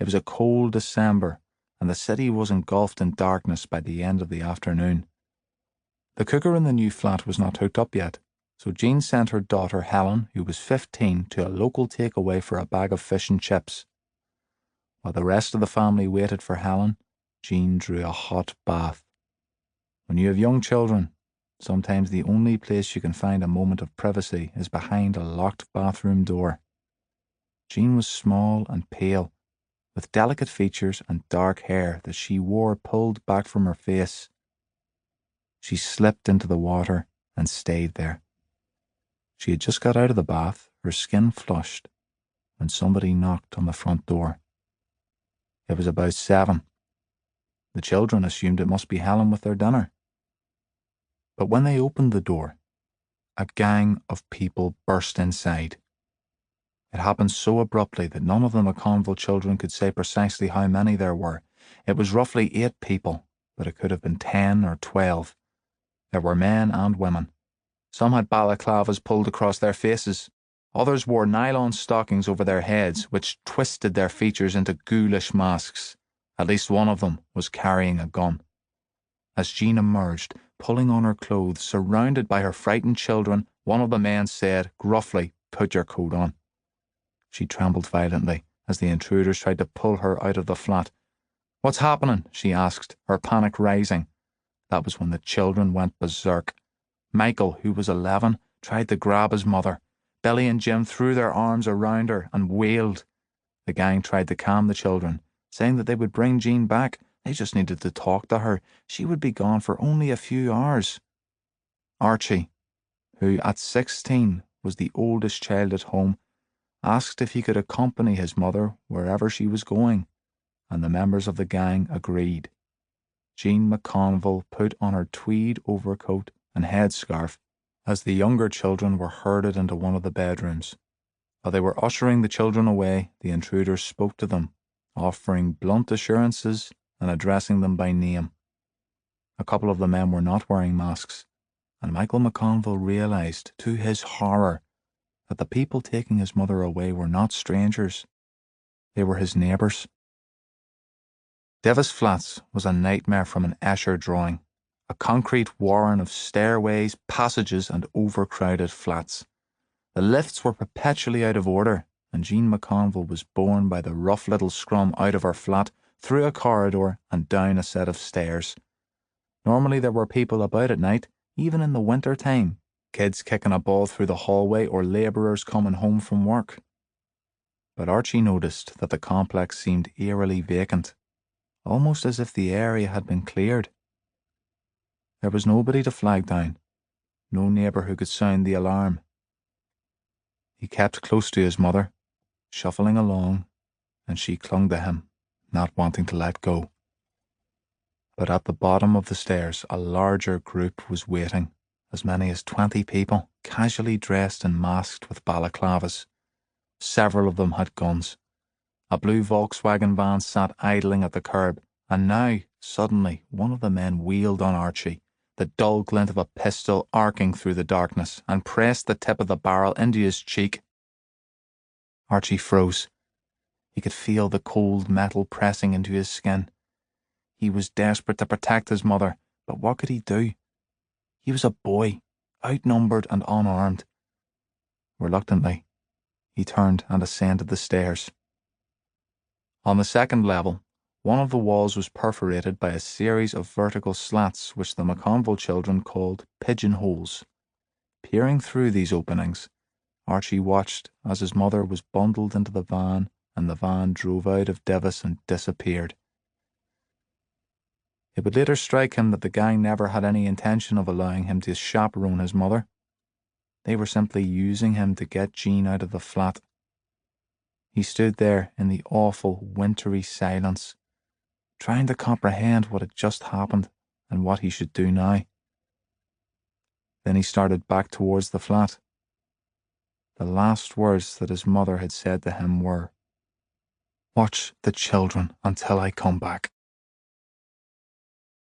It was a cold December, and the city was engulfed in darkness by the end of the afternoon. The cooker in the new flat was not hooked up yet, so Jean sent her daughter Helen, who was 15, to a local takeaway for a bag of fish and chips. While the rest of the family waited for Helen, Jean drew a hot bath. When you have young children, sometimes the only place you can find a moment of privacy is behind a locked bathroom door. Jean was small and pale, with delicate features and dark hair that she wore pulled back from her face. She slipped into the water and stayed there. She had just got out of the bath, her skin flushed, when somebody knocked on the front door. It was about 7. The children assumed it must be Helen with their dinner. But when they opened the door, a gang of people burst inside. It happened so abruptly that none of the McConville children could say precisely how many there were. It was roughly 8 people, but it could have been 10 or 12. There were men and women. Some had balaclavas pulled across their faces. Others wore nylon stockings over their heads, which twisted their features into ghoulish masks. At least one of them was carrying a gun. As Jean emerged, pulling on her clothes, surrounded by her frightened children, one of the men said, gruffly, "Put your coat on." She trembled violently as the intruders tried to pull her out of the flat. "What's happening?" she asked, her panic rising. That was when the children went berserk. Michael, who was 11, tried to grab his mother. Billy and Jim threw their arms around her and wailed. The gang tried to calm the children, saying that they would bring Jean back. They just needed to talk to her. She would be gone for only a few hours. Archie, who at 16 was the oldest child at home, asked if he could accompany his mother wherever she was going, and the members of the gang agreed. Jean McConville put on her tweed overcoat and headscarf as the younger children were herded into one of the bedrooms. While they were ushering the children away, the intruders spoke to them, offering blunt assurances and addressing them by name. A couple of the men were not wearing masks, and Michael McConville realized, to his horror, that the people taking his mother away were not strangers. They were his neighbours. Devis Flats was a nightmare from an Escher drawing, a concrete warren of stairways, passages, and overcrowded flats. The lifts were perpetually out of order, and Jean McConville was borne by the rough little scrum out of her flat, through a corridor, and down a set of stairs. Normally there were people about at night, even in the winter time, kids kicking a ball through the hallway or labourers coming home from work. But Archie noticed that the complex seemed eerily vacant, almost as if the area had been cleared. There was nobody to flag down, no neighbour who could sound the alarm. He kept close to his mother, shuffling along, and she clung to him, not wanting to let go. But at the bottom of the stairs, a larger group was waiting, as many as 20 people, casually dressed and masked with balaclavas. Several of them had guns. A blue Volkswagen van sat idling at the curb, and now, suddenly, one of the men wheeled on Archie, the dull glint of a pistol arcing through the darkness, and pressed the tip of the barrel into his cheek. Archie froze. He could feel the cold metal pressing into his skin. He was desperate to protect his mother, but what could he do? He was a boy, outnumbered and unarmed. Reluctantly, he turned and ascended the stairs. On the second level, one of the walls was perforated by a series of vertical slats which the McConville children called pigeonholes. Peering through these openings, Archie watched as his mother was bundled into the van, and the van drove out of Devis and disappeared. It would later strike him that the gang never had any intention of allowing him to chaperone his mother. They were simply using him to get Jean out of the flat. He stood there in the awful, wintry silence, trying to comprehend what had just happened and what he should do now. Then he started back towards the flat. The last words that his mother had said to him were, "Watch the children until I come back."